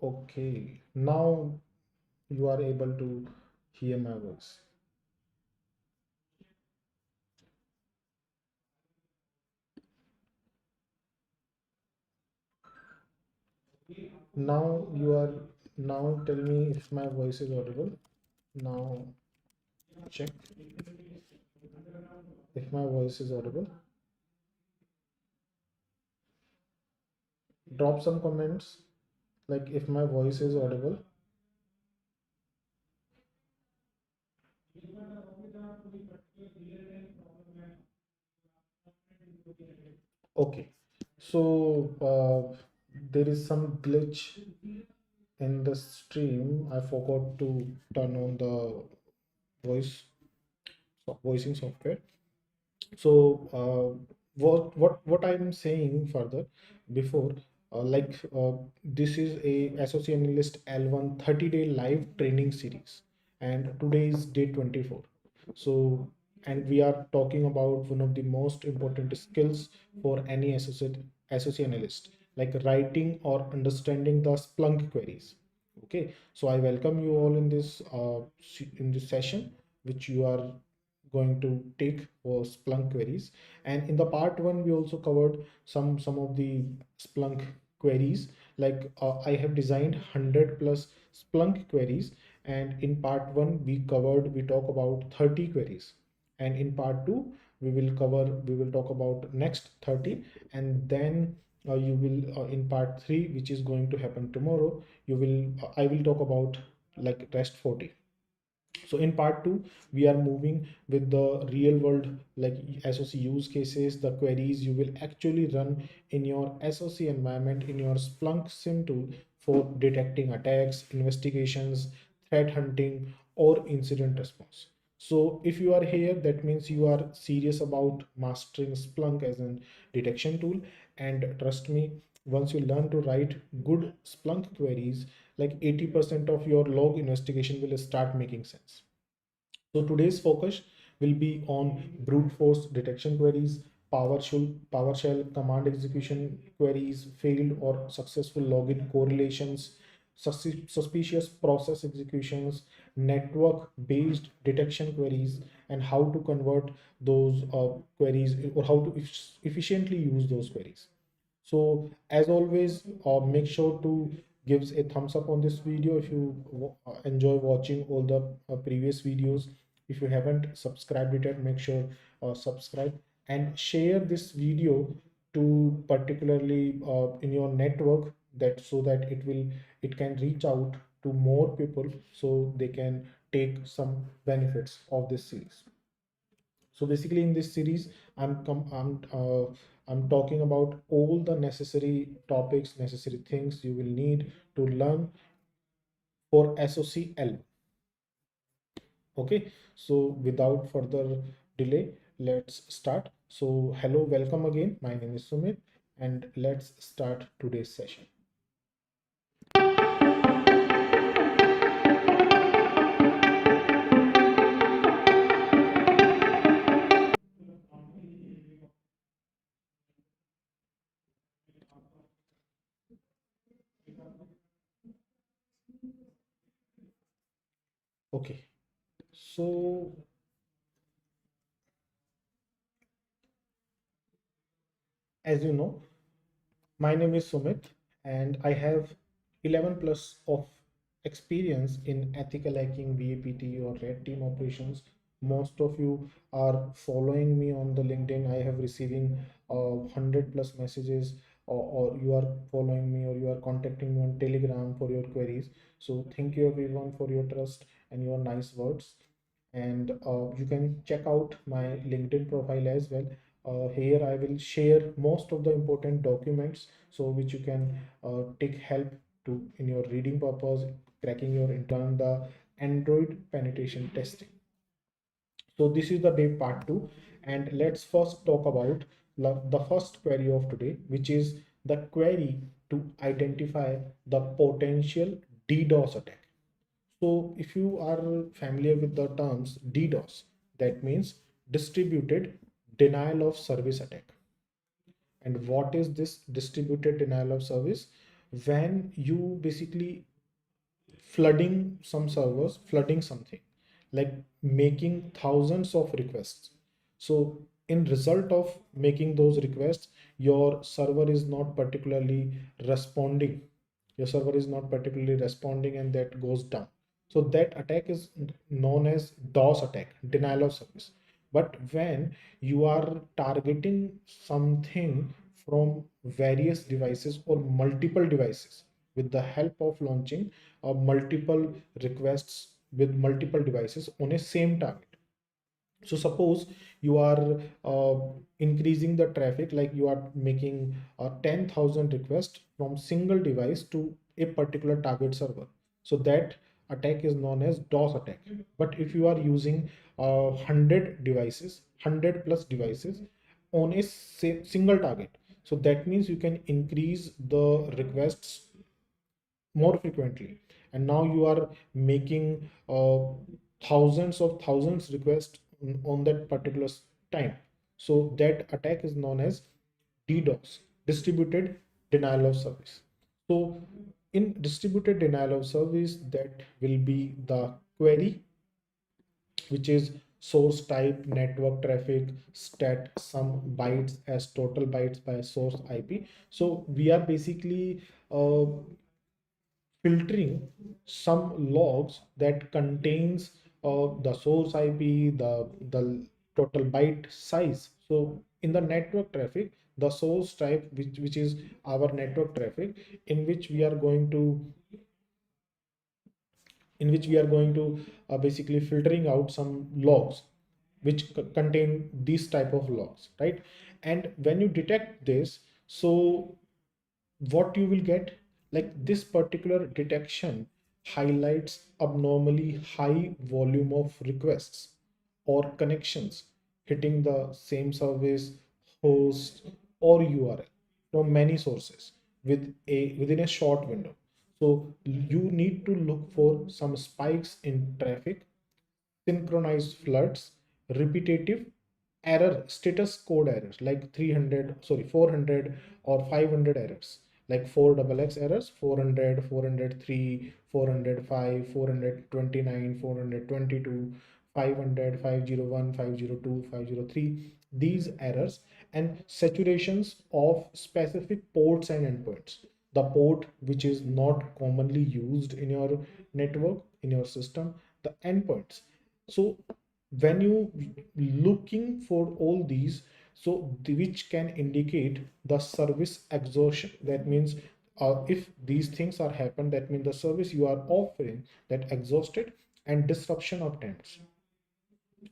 Okay, now you are able to hear my voice. Now you are now tell me if my voice is audible. Now check if my voice is audible. Drop some comments like if my voice is audible. Okay, so there is some glitch in the stream. I forgot to turn on the voice voicing software. So what I'm saying further before this is a SOC Analyst L1 30-day live training series, and today is day 24. So and we are talking about one of the most important skills for any SOC Analyst, like writing or understanding the Splunk queries. Okay, so I welcome you all in this session which you are going to take for Splunk queries. And in the part one, we also covered some of the Splunk queries. Like I have designed 100 plus Splunk queries, and in part one we talk about 30 queries, and in part two we will talk about next 30, and then you will in part three, which is going to happen tomorrow, you will I will talk about like rest 40. So in part two, we are moving with the real world like SOC use cases, the queries you will actually run in your SOC environment in your Splunk SIM tool for detecting attacks, investigations, threat hunting, or incident response. So if you are here, that means you are serious about mastering Splunk as a detection tool. And trust me, once you learn to write good Splunk queries, like 80% of your log investigation will start making sense. So today's focus will be on brute force detection queries, PowerShell command execution queries, failed or successful login correlations, suspicious process executions, network-based detection queries, and how to convert those queries or how to efficiently use those queries. So as always, make sure to gives a thumbs up on this video if you enjoy watching all the previous videos. If you haven't subscribed it yet, make sure subscribe and share this video to particularly in your network, that so that it can reach out to more people so they can take some benefits of this series. So basically in this series, I'm talking about all the necessary topics, necessary things you will need to learn for SOCL. Okay, so without further delay, let's start. So hello, welcome again. My name is Sumit, and let's start today's session. Okay, so as you know, my name is Sumit, and I have 11 plus of experience in ethical hacking, BAPT, or red team operations. Most of you are following me on the LinkedIn. I have receiving 100 plus messages, or you are following me, or you are contacting me on Telegram for your queries. So thank you everyone for your trust and your nice words. And you can check out my LinkedIn profile as well. Here I will share most of the important documents, so which you can take help to in your reading purpose, cracking your intern the Android penetration testing. So this is the day part two, and let's first talk about the first query of today, which is the query to identify the potential DDoS attack. So if you are familiar with the terms DDoS, that means distributed denial of service attack. And what is this distributed denial of service? when you basically flooding some servers, flooding something, like making thousands of requests. So in result of making those requests, your server is not particularly responding. Your server is not particularly responding, and that goes down. So that attack is known as DOS attack, denial of service. But when you are targeting something from various devices or multiple devices with the help of launching multiple requests with multiple devices on a same target. So suppose you are increasing the traffic, like you are making 10,000 requests from single device to a particular target server. So that attack is known as DOS attack. But if you are using 100 devices, 100 plus devices on a single target, so that means you can increase the requests more frequently, and now you are making thousands of thousands requests on that particular time. So that attack is known as DDoS, distributed denial of service. So in distributed denial of service, that will be the query, which is source type network traffic stat some bytes as total bytes by source IP. So we are basically filtering some logs that contains the source IP, the total byte size. So in the network traffic, the source type, which is our network traffic, in which we are going to basically filtering out some logs which contain these type of logs, right? And when you detect this, so what you will get, like this particular detection highlights abnormally high volume of requests or connections hitting the same service, host, or URL from many sources within a short window. So you need to look for some spikes in traffic, synchronized floods, repetitive error, status code errors like 400 or 500 errors, like 4XX errors, 400, 403, 405, 429, 422, 500, 501, 502, 503, these errors, and saturations of specific ports and endpoints. The port which is not commonly used in your network, in your system, the endpoints. So when you looking for all these, so which can indicate the service exhaustion. That means if these things are happen, that means the service you are offering that exhausted and disruption of temps.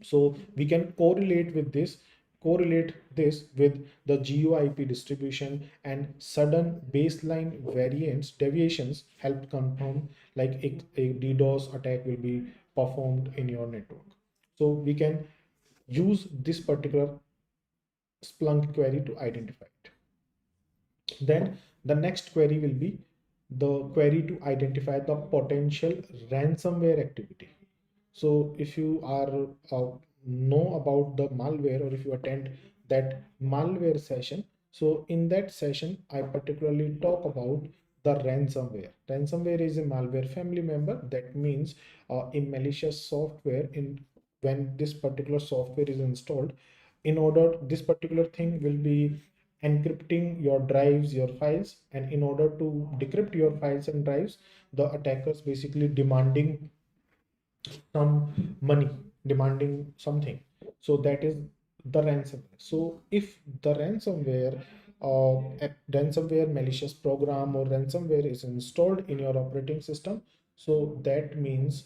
So we can correlate this with the GUIP distribution, and sudden baseline variance deviations help confirm like a DDoS attack will be performed in your network. So we can use this particular Splunk query to identify it. Then the next query will be the query to identify the potential ransomware activity. So if you are know about the malware, or if you attend that malware session, so in that session I particularly talk about the ransomware. Ransomware is a malware family member. That means a malicious software in when this particular software is installed, in order this particular thing will be encrypting your drives, your files, and in order to decrypt your files and drives, the attackers basically demanding some money, demanding something. So that is the ransomware. So if the ransomware malicious program or ransomware is installed in your operating system, so that means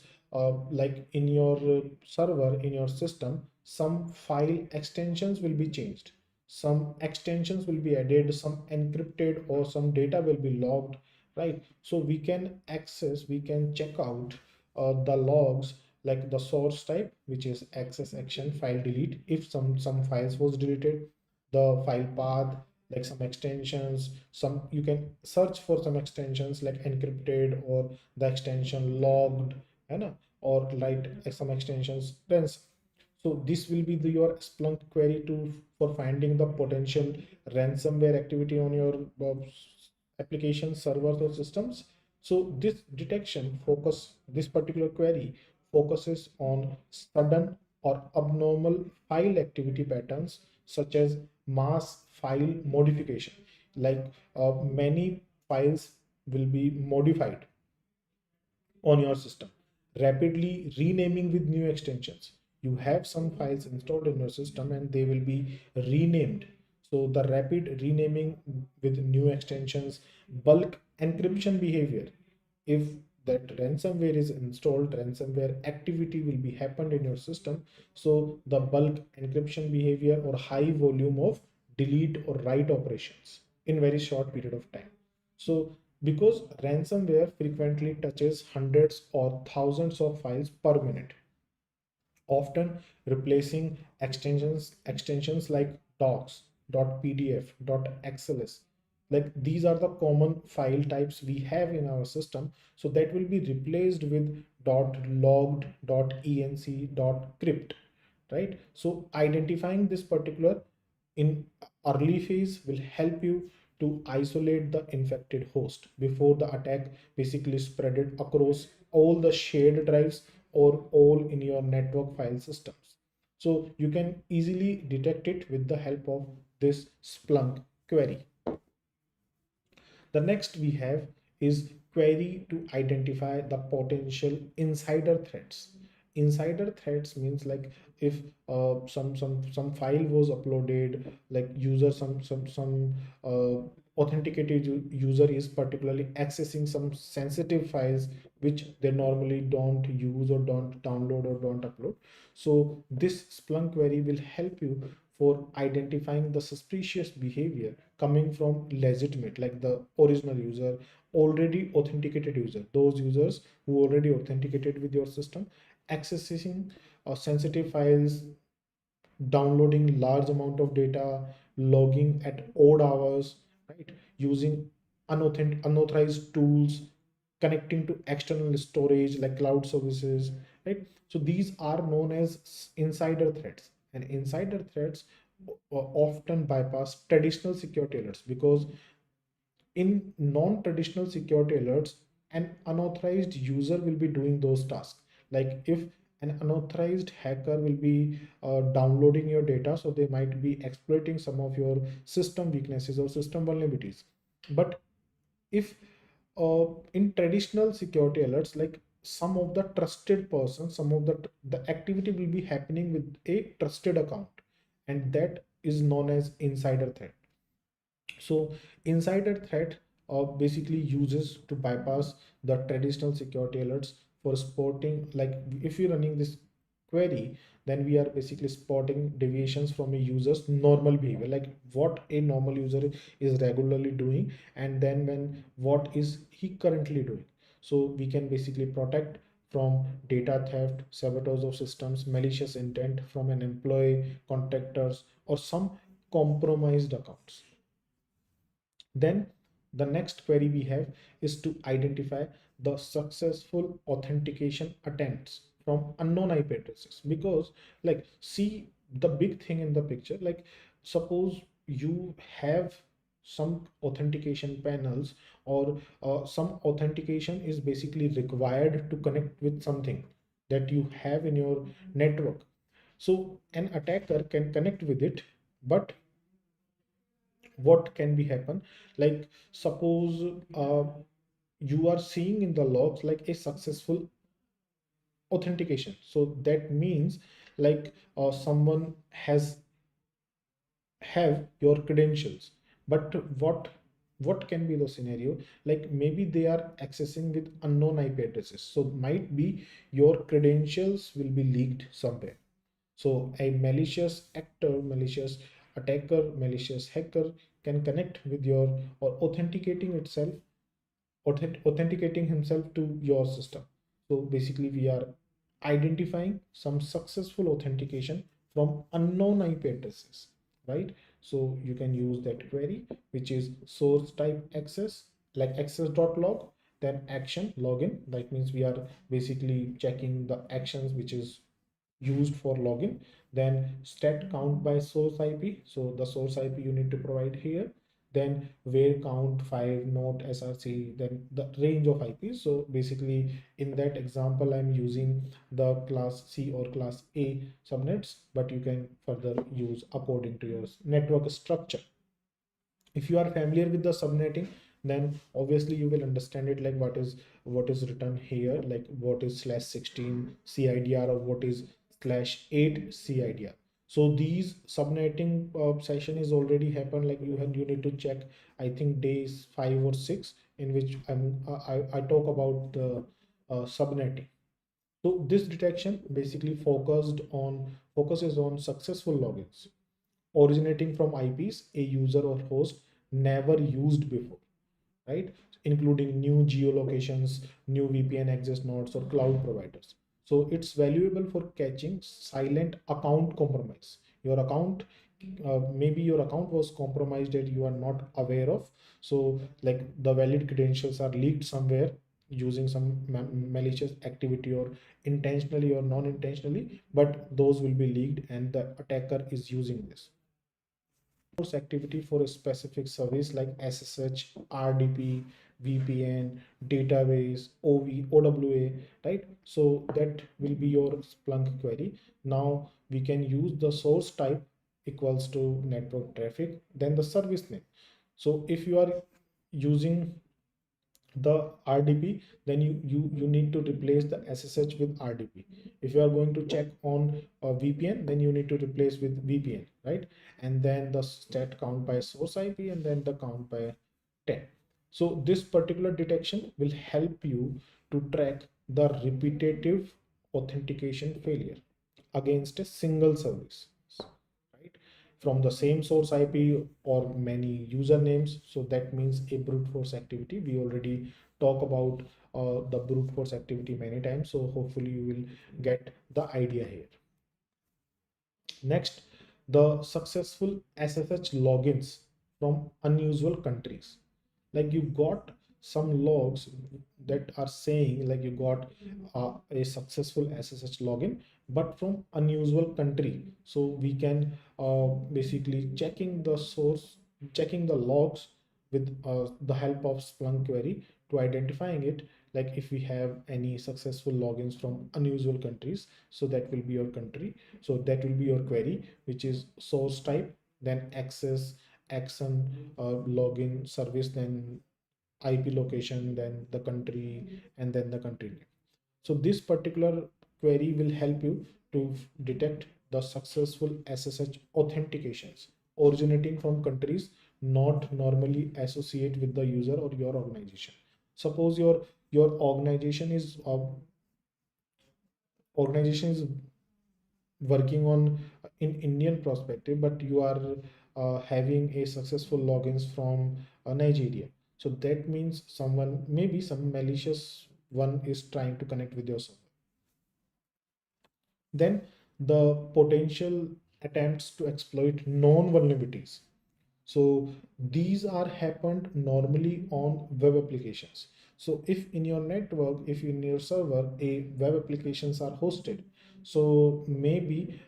like in your server, in your system, some file extensions will be changed, some extensions will be added, some encrypted, or some data will be logged, right? So we can access, we can check out the logs, like the source type, which is access action file delete, if some files was deleted, the file path, like some extensions, some you can search for some extensions like encrypted or the extension logged, you know, or like some extensions trends. So this will be your Splunk query to for finding the potential ransomware activity on your applications, servers, or systems. So this particular query focuses on sudden or abnormal file activity patterns such as mass file modification. Like many files will be modified on your system, rapidly renaming with new extensions. You have some files installed in your system and they will be renamed. So the rapid renaming with new extensions, bulk encryption behavior. If that ransomware is installed, ransomware activity will be happened in your system. So the bulk encryption behavior or high volume of delete or write operations in very short period of time. So because ransomware frequently touches hundreds or thousands of files per minute, often replacing extensions like docs, .pdf, .xls. Like these are the common file types we have in our system. So that will be replaced with .logged, .enc, .crypt, right? So identifying this particular in early phase will help you to isolate the infected host before the attack basically spread it across all the shared drives or all in your network file systems. So you can easily detect it with the help of this Splunk query. The next we have is query to identify the potential insider threats. Insider threats means like if some file was uploaded, like user some authenticated user is particularly accessing some sensitive files which they normally don't use or don't download or don't upload. So this Splunk query will help you for identifying the suspicious behavior coming from legitimate, like the original user, already authenticated user, those users who already authenticated with your system, accessing sensitive files, downloading large amount of data, logging at odd hours, right? Using unauthorized tools, connecting to external storage like cloud services, right? So these are known as insider threats, and insider threats often bypass traditional security alerts because in non-traditional security alerts, an unauthorized user will be doing those tasks. Like if an unauthorized hacker will be downloading your data, so they might be exploiting some of your system weaknesses or system vulnerabilities. But if in traditional security alerts, like some of the trusted persons, some of the activity will be happening with a trusted account, and that is known as insider threat. So insider threat basically uses to bypass the traditional security alerts for spotting, like if you're running this query, then we are basically spotting deviations from a user's normal behavior, like what a normal user is regularly doing, and then when what is he currently doing. So we can basically protect from data theft, sabotage of systems, malicious intent from an employee, contractors, or some compromised accounts. Then the next query we have is to identify the successful authentication attempts from unknown IP addresses. Because like see the big thing in the picture, like suppose you have some authentication panels or some authentication is basically required to connect with something that you have in your network. So an attacker can connect with it, but what can be happen, like suppose you are seeing in the logs like a successful authentication, so that means like someone has have your credentials. But what can be the scenario, like maybe they are accessing with unknown IP addresses, so might be your credentials will be leaked somewhere. So a malicious actor, malicious attacker, malicious hacker can connect with your or authenticating himself to your system. So basically we are identifying some successful authentication from unknown IP addresses, right? So you can use that query, which is source type access, like access.log, then action login. That means we are basically checking the actions which is used for login. Then stat count by source IP. So the source IP you need to provide here. then where count 5 not src, then the range of IPs. So basically in that example I'm using the class C or class A subnets, but you can further use according to your network structure. If you are familiar with the subnetting, then obviously you will understand it, like what is written here, like what is /16 CIDR or what is /8 CIDR. So these subnetting session is already happened, like you need to check, I think days 5 or 6, in which I talk about the subnetting. So this detection basically focuses on successful logins originating from IPs a user or host never used before, right? Including new geolocations, new VPN access nodes, or cloud providers. So it's valuable for catching silent account compromise. Your account, maybe your account was compromised that you are not aware of. So, like the valid credentials are leaked somewhere using some malicious activity, or intentionally or non-intentionally, but those will be leaked and the attacker is using this activity for a specific service like SSH, RDP, VPN, database, OWA, right? So that will be your Splunk query. Now we can use the source type equals to network traffic, then the service name. So if you are using the RDP, then you need to replace the SSH with RDP. If you are going to check on a VPN, then you need to replace with VPN, right? And then the stat count by source IP, and then the count by 10. So this particular detection will help you to track the repetitive authentication failure against a single service, right? From the same source IP or many usernames. So that means a brute force activity. We already talk about the brute force activity many times. So hopefully you will get the idea here. Next, the successful SSH logins from unusual countries. Like you got some logs that are saying like you got a successful SSH login, but from unusual country. So we can basically checking the logs with the help of Splunk query to identifying it. Like if we have any successful logins from unusual countries, so that will be your country. So that will be your query, which is source type, then access, action, login service, then IP location, then the country, and then the country name. So this particular query will help you to detect the successful SSH authentications originating from countries not normally associated with the user or your organization. Suppose your organization is working on in Indian perspective, but you are having a successful logins from Nigeria. So that means someone, maybe some malicious one is trying to connect with your server. Then the potential attempts to exploit known vulnerabilities. So these are happened normally on web applications. So if in your network, if in your server, a web applications are hosted, so maybe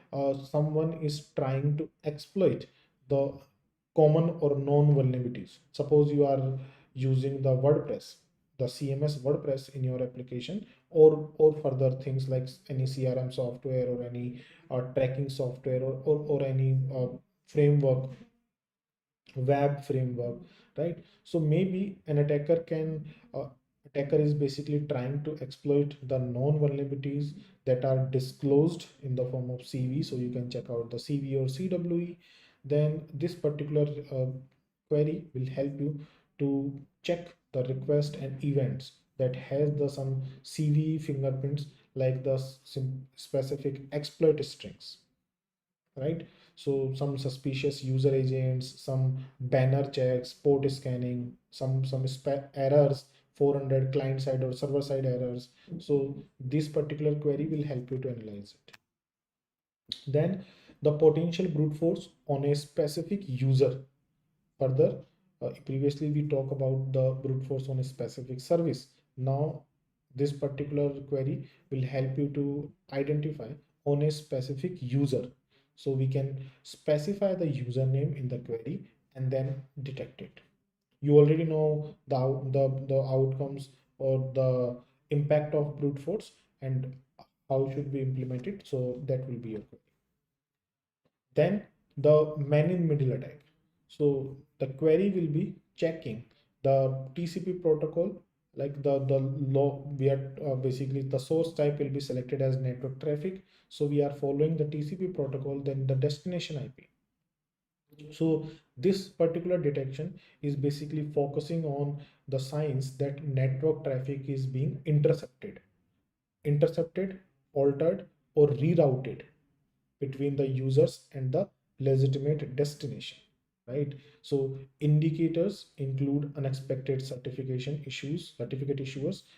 someone is trying to exploit the common or known vulnerabilities. Suppose you are using the WordPress, the CMS WordPress in your application, or further things like any CRM software or any tracking software, or any framework, web framework, right? So maybe an attacker is basically trying to exploit the known vulnerabilities that are disclosed in the form of CV. So you can check out the CV or CWE. Then this particular query will help you to check the request and events that has the some CV fingerprints, like the specific exploit strings, right? So some suspicious user agents, some banner checks, port scanning, some errors, 400 client side or server side errors. So this particular query will help you to analyze it. Then the potential brute force on a specific user. Further, previously we talked about the brute force on a specific service. Now this particular query will help you to identify on a specific user. So we can specify the username in the query and then detect it. You already know the outcomes or the impact of brute force and how should we implement it. So that will be your query. Then the man in middle attack. So the query will be checking the TCP protocol, like the law we are basically the source type will be selected as network traffic, so we are following the TCP protocol, then the destination IP. So this particular detection is basically focusing on the signs that network traffic is being intercepted, altered, or rerouted between the users and the legitimate destination, right? So indicators include unexpected certificate issuers.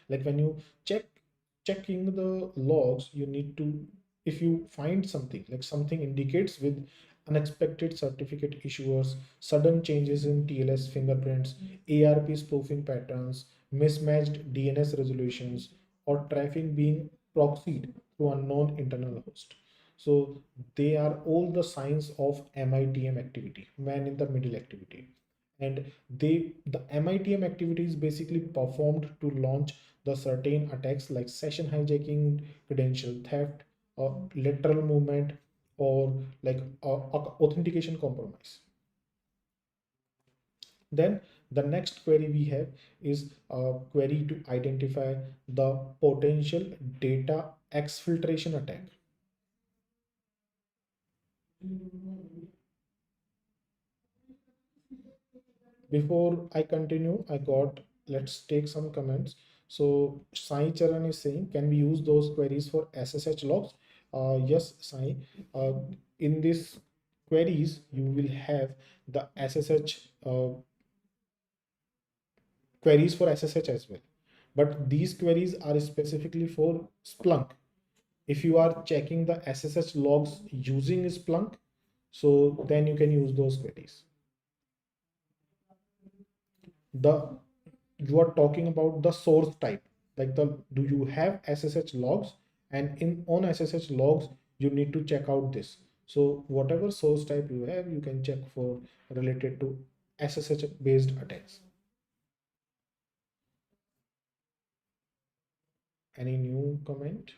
Like when you checking the logs, you need to, if you find something like something indicates with unexpected certificate issuers, sudden changes in TLS fingerprints, ARP spoofing patterns, mismatched DNS resolutions, or traffic being proxied through unknown internal host. So they are all the signs of MITM activity, man in the middle activity. And the MITM activity is basically performed to launch the certain attacks like session hijacking, credential theft, or lateral movement, or like authentication compromise. Then the next query we have is a query to identify the potential data exfiltration attack. Before I continue, let's take some comments. So Sai Charan is saying, can we use those queries for SSH logs? Yes, Sai. In this queries, you will have the SSH queries for SSH as well. But these queries are specifically for Splunk. If you are checking the SSH logs using Splunk, so then you can use those queries. The You are talking about the source type, like the do you have SSH logs, and in on SSH logs you need to check out this. So whatever source type you have, you can check for related to SSH based attacks. Any new comment?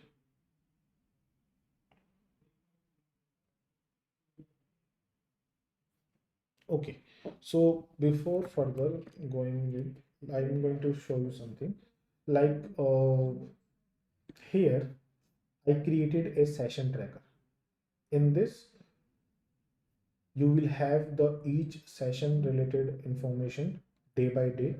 Okay, so before further going with, I'm going to show you something. Like here I created a session tracker. In this you will have the each session related information day by day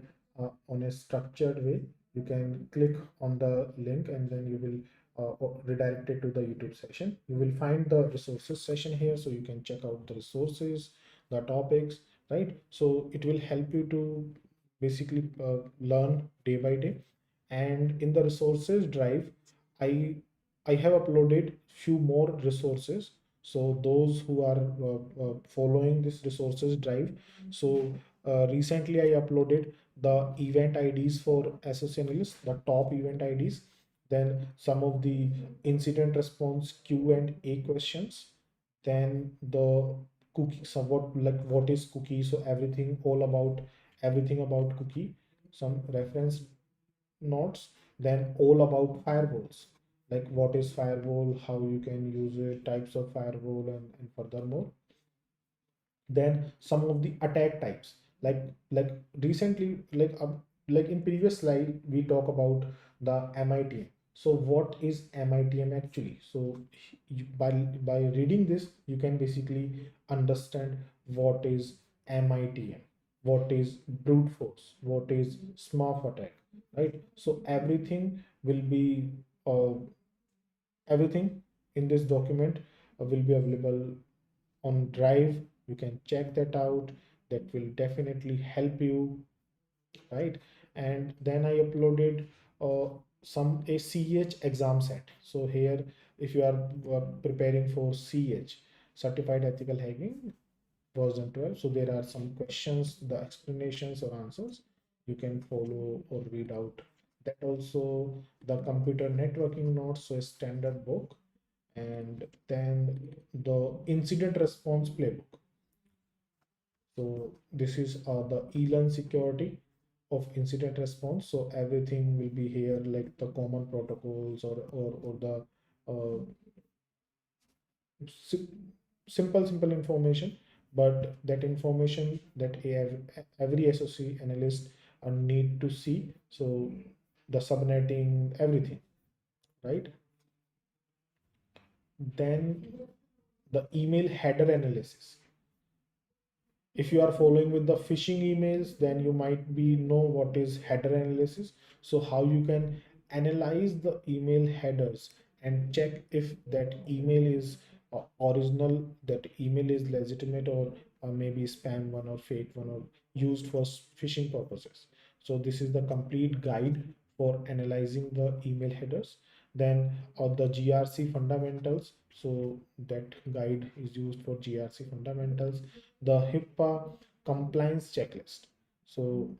on a structured way. You can click on the link and then you will redirect it to the YouTube session. You will find the resources session here, so you can check out the resources, the topics, right? So it will help you to basically learn day by day. And in the resources drive, i I have uploaded few more resources. So those who are following this resources drive, so recently I uploaded the event IDs for SOC Analyst, the top event IDs, then some of the incident response Q&A questions, then the cookie, somewhat like what is cookie, so everything about cookie, some reference notes, then all about firewalls, like what is firewall, how you can use it, types of firewall, and furthermore, then some of the attack types, like recently, like in previous slide we talk about the MITM. So what is MITM actually? So by reading this you can basically understand what is MITM, what is brute force, what is smurf attack, right? So uh, everything in this document will be available on drive. You can check that out. That will definitely help you, right? And then I uploaded uh, some a CH exam set. So here, if you are preparing for CH, certified ethical hacking version 12, so there are some questions, the explanations or answers you can follow or read out. That also the computer networking notes, so a standard book, and then the incident response playbook. So this is the ELAN security of incident response. So everything will be here, like the common protocols or the uh, si- simple information, but that information that every SOC analyst need to see. So the subnetting, everything, right? Then the email header analysis. If you are following with the phishing emails, then you might be know what is header analysis. So how you can analyze the email headers and check if that email is original, that email is legitimate, or maybe spam one or fake one or used for phishing purposes. So this is the complete guide for analyzing the email headers. Then the GRC fundamentals, so that guide is used for GRC fundamentals. The HIPAA compliance checklist, so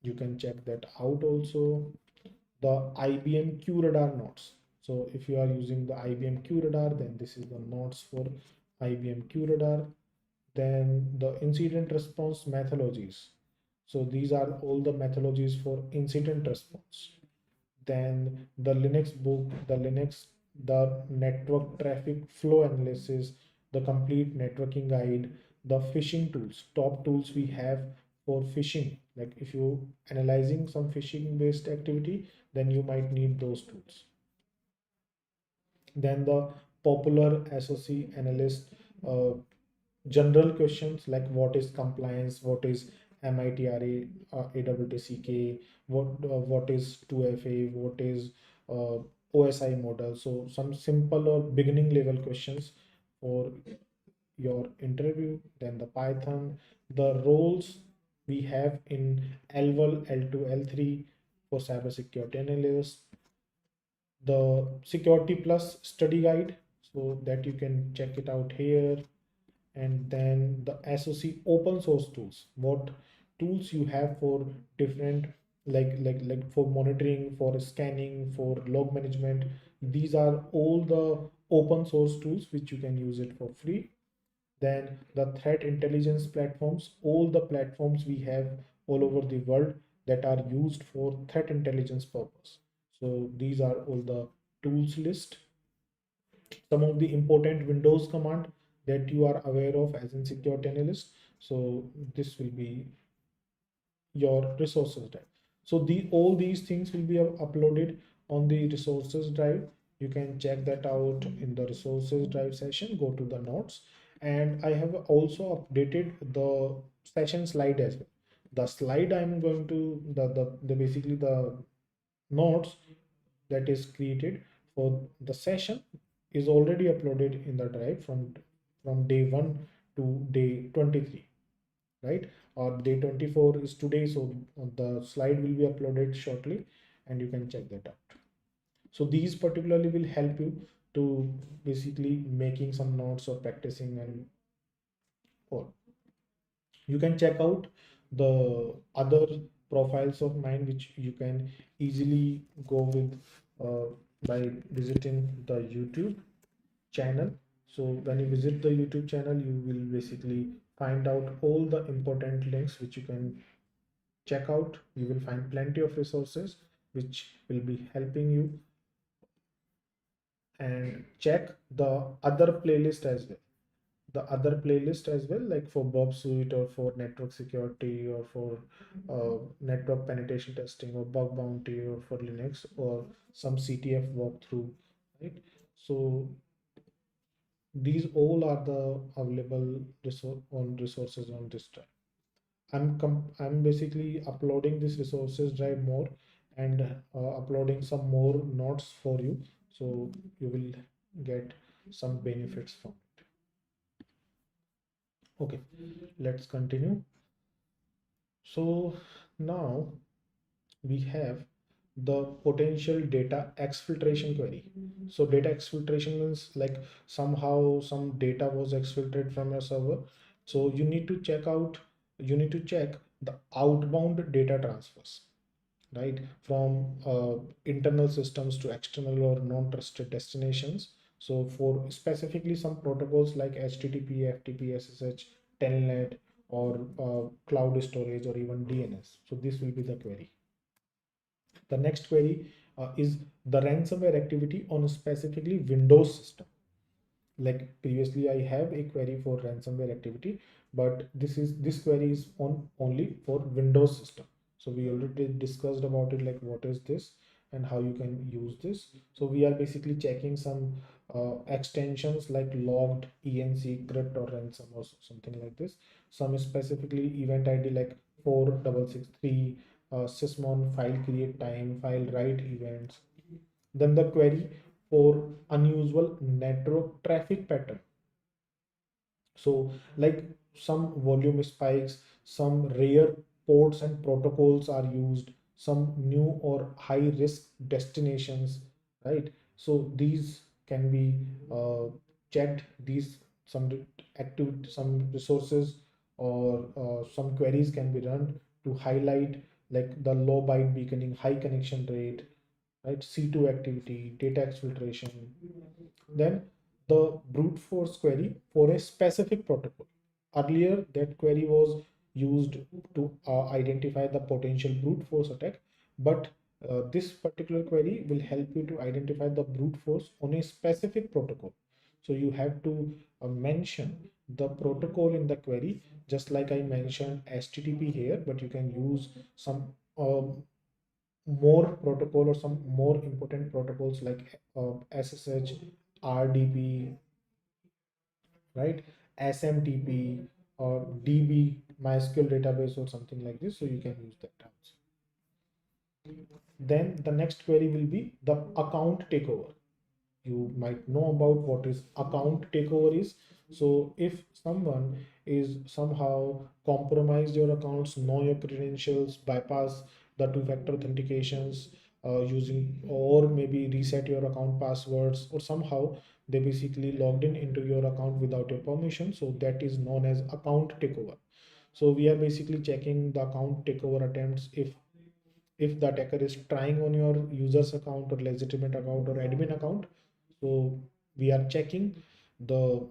you can check that out also. The IBM QRadar notes, so if you are using the IBM QRadar, then this is the notes for IBM QRadar. Then the incident response methodologies, so these are all the methodologies for incident response. Then the Linux book, the network traffic flow analysis, the complete networking guide, the phishing tools, top tools we have for phishing. Like if you analyzing some phishing based activity, then you might need those tools. Then the popular SOC analyst uh, general questions like what is compliance, what is MITRA, AWTCK, what is 2FA, what is OSI model. So some simple or beginning level questions for your interview. Then the Python, the roles we have in L1, L2, L3 for cybersecurity analyst, the security plus study guide, so that you can check it out here. And then the SOC open source tools, what tools you have for different, like for monitoring, for scanning, for log management. These are all the open source tools which you can use it for free. Then the threat intelligence platforms, all the platforms we have all over the world that are used for threat intelligence purpose. So these are all the tools list. Some of the important Windows command that you are aware of as in security analyst. So this will be your resources drive. So the all these things will be uploaded on the resources drive. You can check that out in the resources drive session. Go to the notes, and I have also updated the session slide as well. The slide I'm going to the basically the notes that is created for the session is already uploaded in the drive from day 1 to day 23, right? Or day 24 is today, so the slide will be uploaded shortly, and you can check that out. So these particularly will help you to basically making some notes or practicing and all. You can check out the other profiles of mine which you can easily go with by visiting the YouTube channel. So when you visit the YouTube channel, you will basically find out all the important links which you can check out. You will find plenty of resources which will be helping you. And check the other playlist as well, like for Bob Suite, or for network security, or for network penetration testing, or bug bounty, or for Linux, or some CTF walkthrough, right? So these all are the available resources on this drive. I'm basically uploading this resources drive more, and uploading some more notes for you, so you will get some benefits from it. Okay, let's continue. So now we have the potential data exfiltration query. So data exfiltration means like somehow some data was exfiltrated from your server. So you need to check the outbound data transfers, right? From internal systems to external or non-trusted destinations. So for specifically some protocols like HTTP, FTP, SSH, Telnet, or cloud storage or even DNS. So this will be the query. The next query is the ransomware activity on specifically Windows system. Like previously I have a query for ransomware activity, but this query is on only for Windows system. So we already discussed about it, like what is this and how you can use this. So we are basically checking some extensions like logged enc crypt or ransom or something like this, some specifically event id like 4663, sysmon file create time, file write events. Then the query for unusual network traffic pattern. So like some volume spikes, some rare ports and protocols are used, some new or high risk destinations, right? So these can be checked. These some active some resources or some queries can be run to highlight like the low byte beaconing, high connection rate, right? C2 activity, data exfiltration. Then the brute force query for a specific protocol. Earlier, that query was used to identify the potential brute force attack, but this particular query will help you to identify the brute force on a specific protocol. So you have to mention the protocol in the query, just like I mentioned HTTP here, but you can use some more protocol or some more important protocols like SSH, RDP, right? SMTP or DB, MySQL database or something like this. So you can use that also. Then the next query will be the account takeover. You might know about what is account takeover is. So if someone is somehow compromised your accounts, know your credentials, bypass the two-factor authentications using, or maybe reset your account passwords, or somehow they basically logged in into your account without your permission, so that is known as account takeover. So we are basically checking the account takeover attempts if the attacker is trying on your user's account or legitimate account or admin account. So we are checking the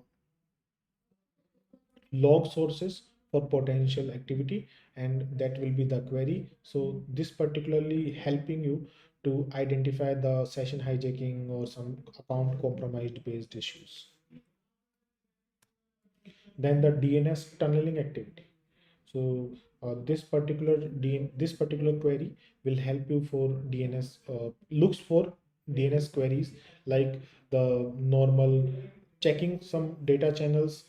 log sources for potential activity, and that will be the query. So this particularly helping you to identify the session hijacking or some account compromised based issues. Then the DNS tunneling activity. So this particular query will help you for DNS, looks for DNS queries like the normal checking some data channels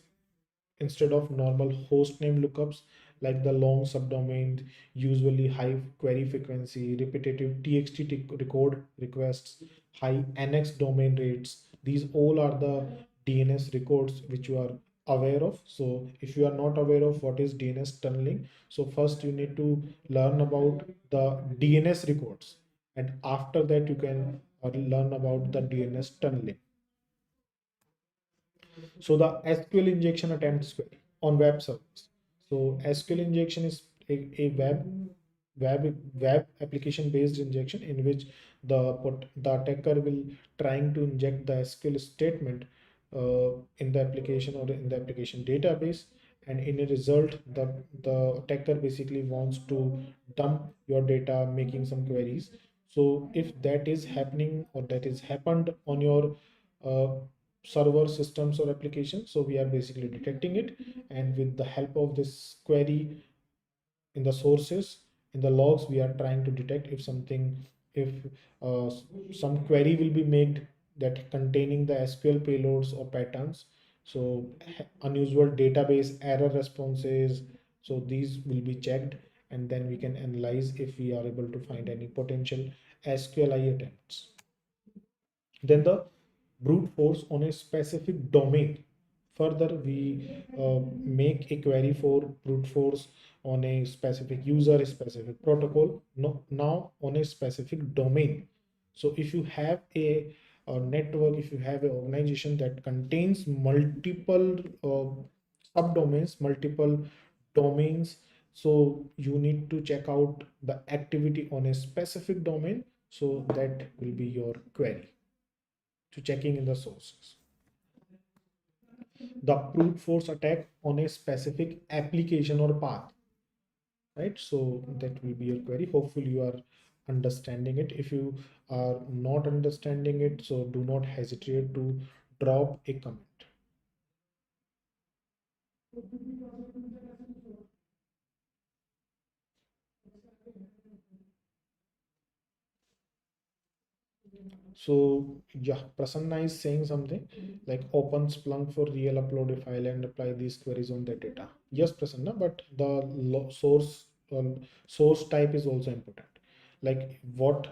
instead of normal host name lookups, like the long subdomain, usually high query frequency, repetitive txt record requests, high annex domain rates. These all are the DNS records which you are aware of. So if you are not aware of what is DNS tunneling, so first you need to learn about the DNS records, and after that you can learn about the DNS tunneling. So the SQL injection attempts query on web servers. So SQL injection is a web application based injection in which the attacker will trying to inject the SQL statement in the application or in the application database, and in a result the attacker basically wants to dump your data making some queries. So if that is happening or that is happened on your uh, server systems or applications, so we are basically detecting it, and with the help of this query in the sources, in the logs, we are trying to detect if uh, some query will be made that containing the SQL payloads or patterns. So unusual database error responses, so these will be checked, and then we can analyze if we are able to find any potential SQLi attempts. Then the brute force on a specific domain. Further, we make a query for brute force on a specific user, a specific protocol, no, now on a specific domain. So if you have a network, if you have an organization that contains multiple subdomains, multiple domains, so you need to check out the activity on a specific domain. So that will be your query to checking in the sources. the brute force attack on a specific application or path, right? So that will be your query. Hopefully you are understanding it. If you are not understanding it, so do not hesitate to drop a comment. So yeah, Prasanna is saying something like open Splunk for real, upload a file and apply these queries on the data. Yes, Prasanna, but the source type is also important. Like what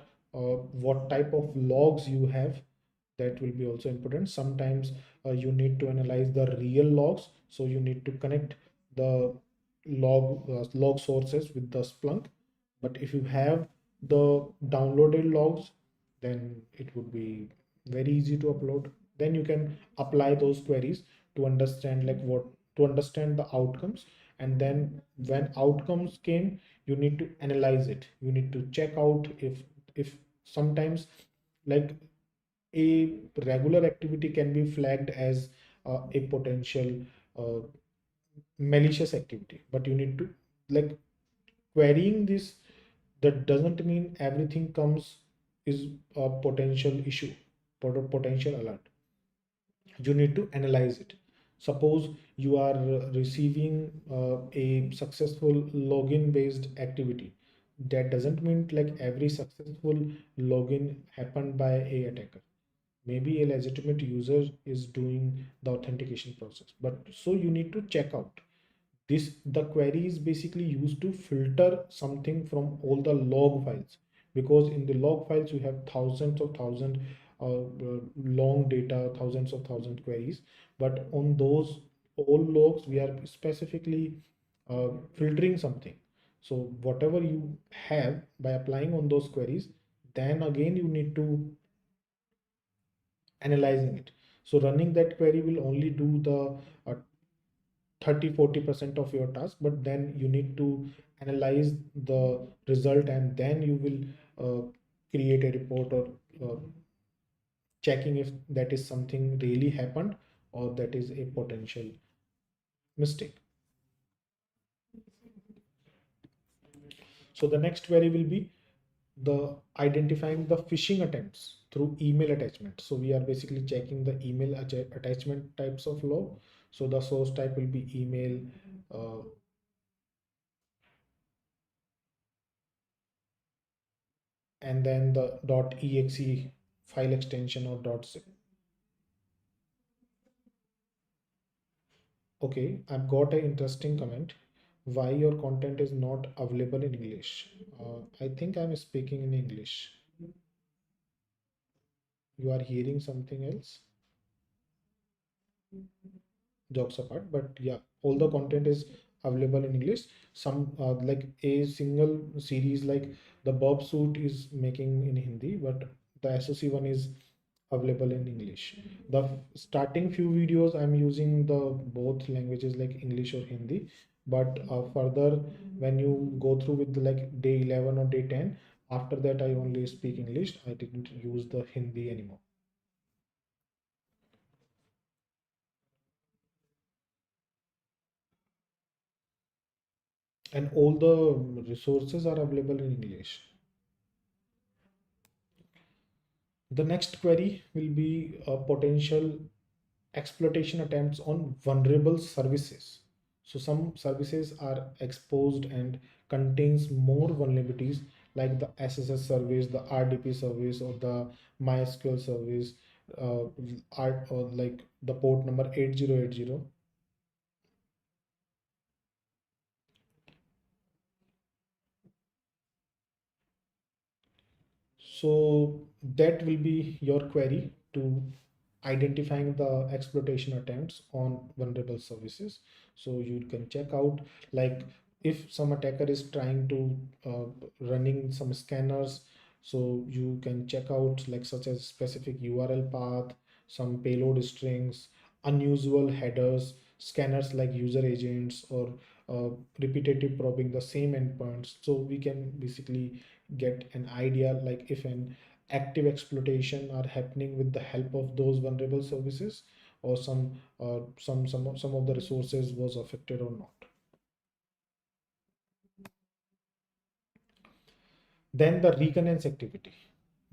type of logs you have, that will be also important. Sometimes you need to analyze the real logs, so you need to connect the log sources with the Splunk. But if you have the downloaded logs, then it would be very easy to upload. Then you can apply those queries to understand like what to understand the outcomes. And then when outcomes came, you need to analyze it. You need to check out if sometimes like a regular activity can be flagged as a potential uh, malicious activity, but you need to like querying this, that doesn't mean everything comes is a potential issue, potential alert. You need to analyze it. Suppose you are receiving a successful login based activity, that doesn't mean like every successful login happened by a attacker. Maybe a legitimate user is doing the authentication process, but so you need to check out this. The query is basically used to filter something from all the log files, because in the log files you have thousands of thousand long data, thousands of queries. But on those all logs we are specifically filtering something. So whatever you have by applying on those queries, then again you need to analyzing it. So running that query will only do the 30-40% of your task, but then you need to analyze the result, and then you will create a report or uh, checking if that is something really happened or that is a potential mistake. So the next query will be the identifying the phishing attempts through email attachment. So we are basically checking the email attachment types of log. So the source type will be email, uh, and then the .exe file extension or .zip. Okay, I've got an interesting comment. Why your content is not available in English? I think I'm speaking in English. You are hearing something else? Jokes apart, but yeah, all the content is available in English. Some like a single series like the Bob suit is making in Hindi, but the SOC one is available in English. The starting few videos I'm using the both languages like English or Hindi, but further when you go through with the, like day 11 or day 10, after that I only speak English. I didn't use the Hindi anymore. And all the resources are available in English. The next query will be potential exploitation attempts on vulnerable services. So some services are exposed and contains more vulnerabilities like the SSS service, the RDP service, or the MySQL service, or like the port number 8080. So that will be your query to identifying the exploitation attempts on vulnerable services. So you can check out like if some attacker is trying to running some scanners, so you can check out like such as specific URL path, some payload strings, unusual headers, scanners like user agents, or repetitive probing the same endpoints. So we can basically get an idea like if an active exploitation are happening with the help of those vulnerable services, or some of the resources was affected or not. Then the recurrence activity,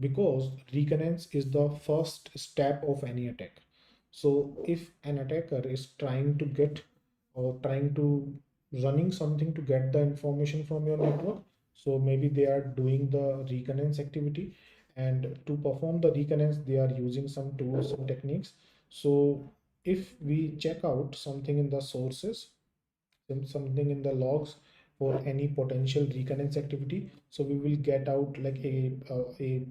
because recurrence is the first step of any attack. So if an attacker is trying to get or trying to running something to get the information from your network, so maybe they are doing the recurrence activity, and to perform the recurrence they are using some tools and techniques. So if we check out something in the sources, something in the logs for any potential recurrence activity, so we will get out like a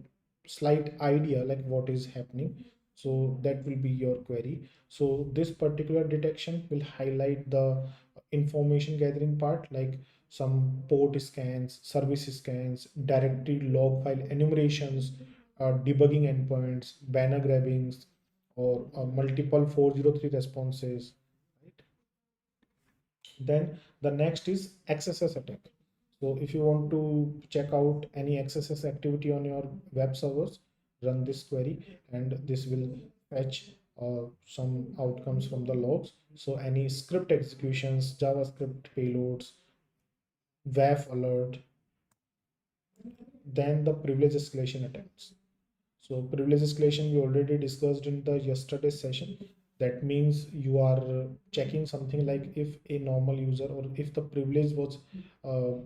slight idea like what is happening. So that will be your query. So this particular detection will highlight the information gathering part, like some port scans, service scans, directory log file enumerations, debugging endpoints, banner grabbings, or multiple 403 responses, right? Then the next is XSS attack. So if you want to check out any XSS activity on your web servers, run this query and this will fetch some outcomes from the logs. So any script executions, JavaScript payloads, WAF alert, then the privilege escalation attempts. So privilege escalation we already discussed in the yesterday's session. That means you are checking something like if a normal user or if the privilege was uh,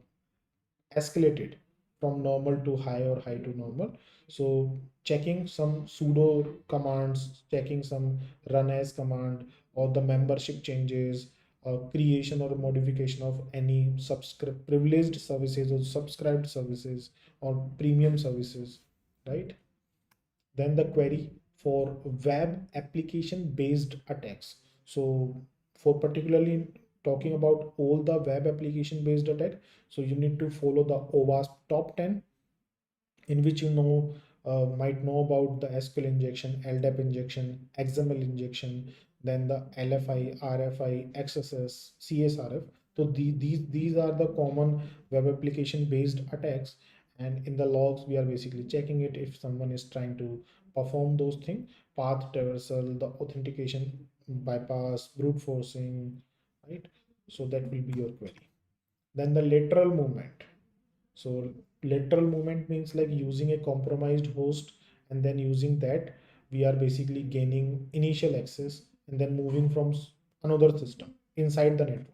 escalated from normal to high or high to normal. So checking some sudo commands, checking some run as command, or the membership changes, creation or modification of any subscribe privileged services or subscribed services or premium services, right? Then the query for web application based attacks. So for particularly talking about all the web application based attack, so you need to follow the OWASP top 10, in which you know might know about the SQL injection, LDAP injection, XML injection, then the LFI, RFI, XSS, CSRF. So these are the common web application based attacks, and in the logs we are basically checking it if someone is trying to perform those things: path traversal, the authentication bypass, brute forcing, right? So that will be your query. Then the lateral movement. So lateral movement means like using a compromised host, and then using that we are basically gaining initial access and then moving from another system inside the network.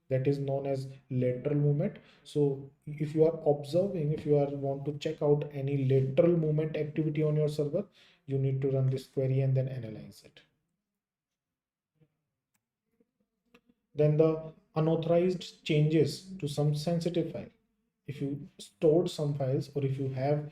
That is known as lateral movement. So if you are observing, if you are want to check out any lateral movement activity on your server, you need to run this query and then analyze it. Then the unauthorized changes to some sensitive file. If you stored some files or if you have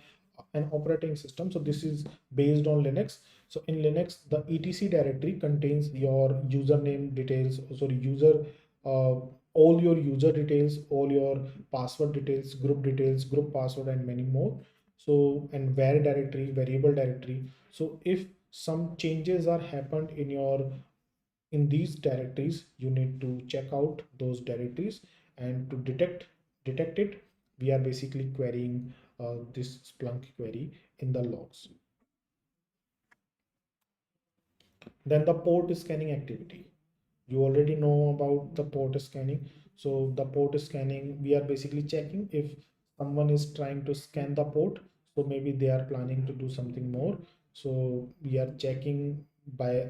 an operating system, so this is based on Linux. So in Linux the etc directory contains your username details, sorry, user uh, all your user details, all your password details, group password, and many more. So and var directory, variable directory. So if some changes are happened in these directories, you need to check out those directories, and to detect it, we are basically querying this Splunk query in the logs. Then the port scanning activity, you already know about the port scanning. So the port scanning, we are basically checking if someone is trying to scan the port, so maybe they are planning to do something more. So we are checking by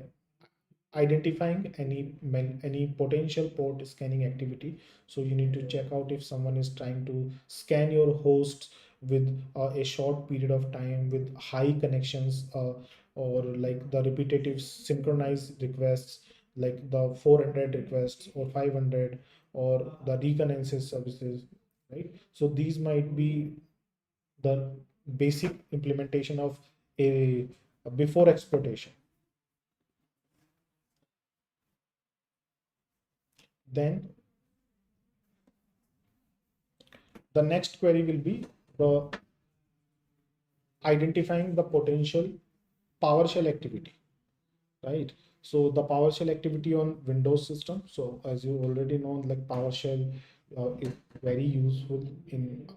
identifying any potential port scanning activity. So you need to check out if someone is trying to scan your hosts with a short period of time with high connections, or like the repetitive synchronized requests, like the 400 requests or 500, or the recurrences services, right? So these might be the basic implementation of a before exploitation. Then the next query will be the identifying the potential PowerShell activity, right? So the PowerShell activity on Windows system. So as you already know, like PowerShell is very useful in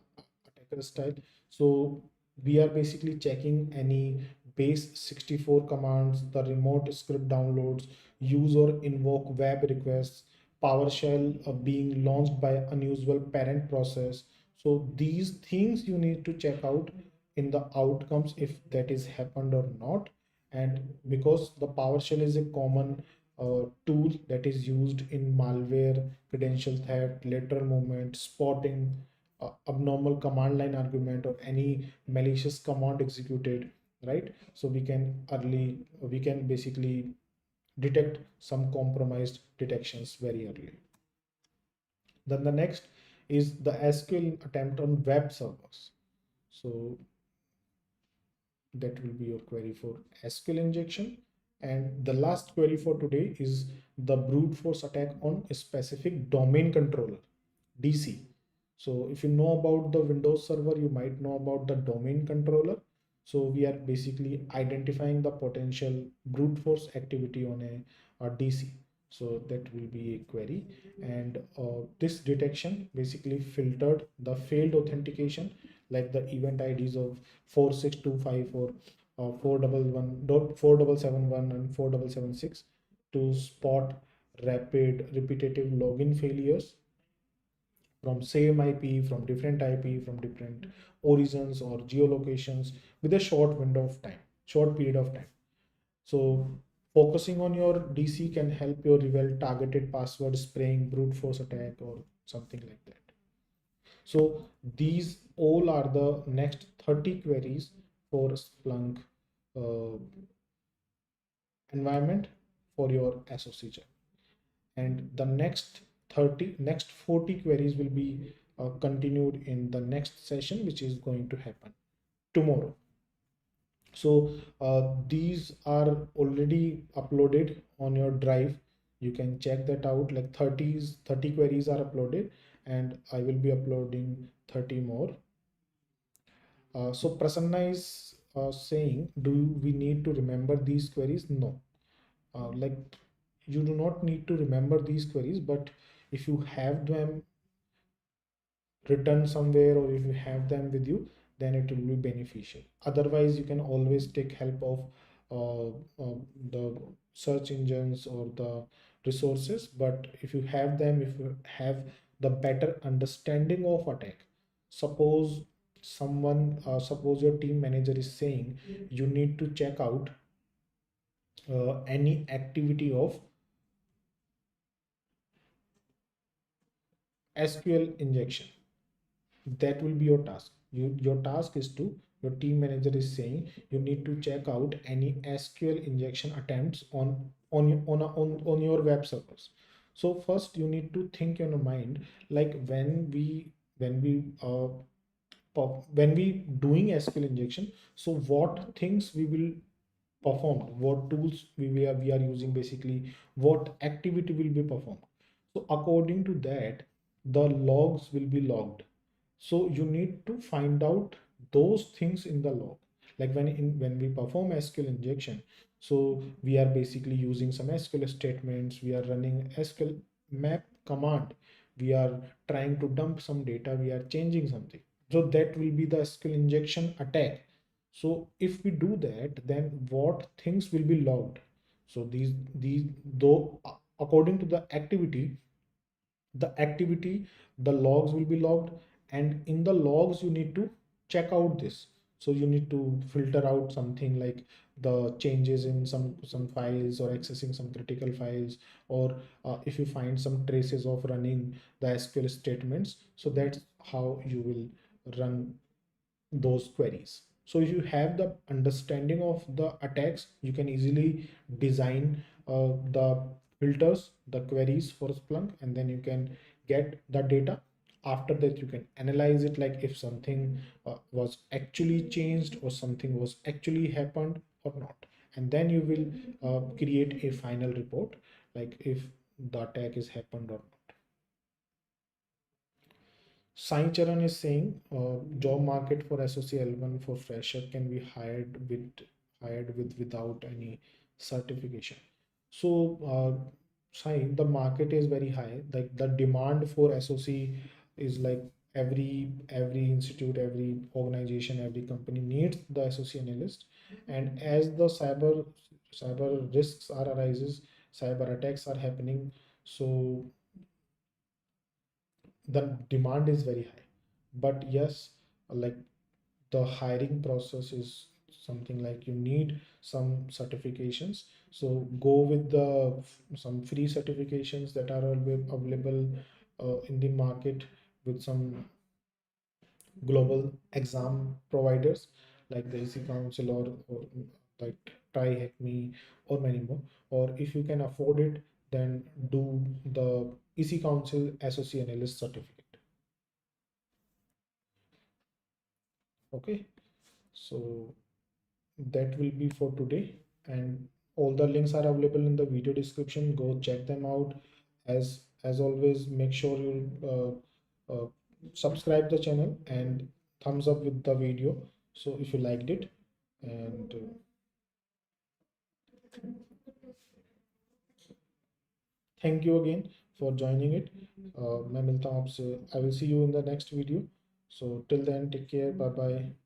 attacker style. So we are basically checking any base 64 commands, the remote script downloads, use or invoke web requests, PowerShell being launched by unusual parent process. So these things you need to check out in the outcomes if that is happened or not. And because the PowerShell is a common tool that is used in malware, credential theft, lateral movement, spotting, abnormal command line argument, or any malicious command executed, right? So we can basically detect some compromised detections very early. Then the next is the SQL attempt on web servers. So that will be your query for SQL injection. And the last query for today is the brute force attack on a specific domain controller, DC. So if you know about the Windows server, you might know about the domain controller. So we are basically identifying the potential brute force activity on a DC. So that will be a query. And this detection basically filtered the failed authentication, like the event IDs of 4625 or 4771 and 4776, to spot rapid repetitive login failures from same IP, from different IP, from different origins or geolocations with a short window of time, short period of time. So focusing on your DC can help you reveal targeted password spraying, brute force attack, or something like that. So these all are the next 30 queries for Splunk uh, environment for your SOC check. And the next 40 queries will be continued in the next session, which is going to happen tomorrow. So these are already uploaded on your drive. You can check that out. Like 30 queries are uploaded, and I will be uploading 30 more. So Prasanna is saying, do we need to remember these queries? No. Like, you do not need to remember these queries, but if you have them written somewhere, or if you have them with you, then it will be beneficial. Otherwise, you can always take help of the search engines or the resources. But if you have them, if you have the better understanding of attack, suppose suppose your team manager is saying you need to check out any activity of SQL injection, that will be your task. Your task is to, your team manager is saying you need to check out any SQL injection attempts on your web servers. So first you need to think in your mind, like when we when we doing SQL injection, so what things we will perform, what tools we are using, basically what activity will be performed. So according to that, the logs will be logged. So you need to find out those things in the log. Like when we perform SQL injection, so we are basically using some SQL statements, we are running SQL map command, we are trying to dump some data, we are changing something. So that will be the SQL injection attack. So if we do that, then what things will be logged? So these though according to the activity, the logs will be logged, and in the logs you need to check out this. So you need to filter out something like the changes in some files, or accessing some critical files, or if you find some traces of running the SQL statements. So that's how you will run those queries. So if you have the understanding of the attacks, you can easily design the filters, the queries for Splunk, and then you can get the data. After that, you can analyze it, like if something was actually changed, or something was actually happened or not. And then you will create a final report, like if the attack is happened or not. Sai Charan is saying job market for SOC L1 for fresher can be hired with without any certification. So Sai, the market is very high. Like the demand for SOC is like Every institute, every organization, every company needs the SOC analyst. And as the cyber risks are arises, cyber attacks are happening, so the demand is very high. But yes, like the hiring process is something like you need some certifications. So go with the some free certifications that are available in the market, with some global exam providers like the EC Council, or like Try Hack Me, or many more. Or if you can afford it, then do the EC Council SOC Analyst certificate. Okay, so that will be for today, and all the links are available in the video description. Go check them out. As always, make sure you subscribe the channel and thumbs up with the video, so if you liked it. And thank you again for joining it. मैं मिलता हूँ आपसे. I will see you in the next video. So till then, take care. Bye bye.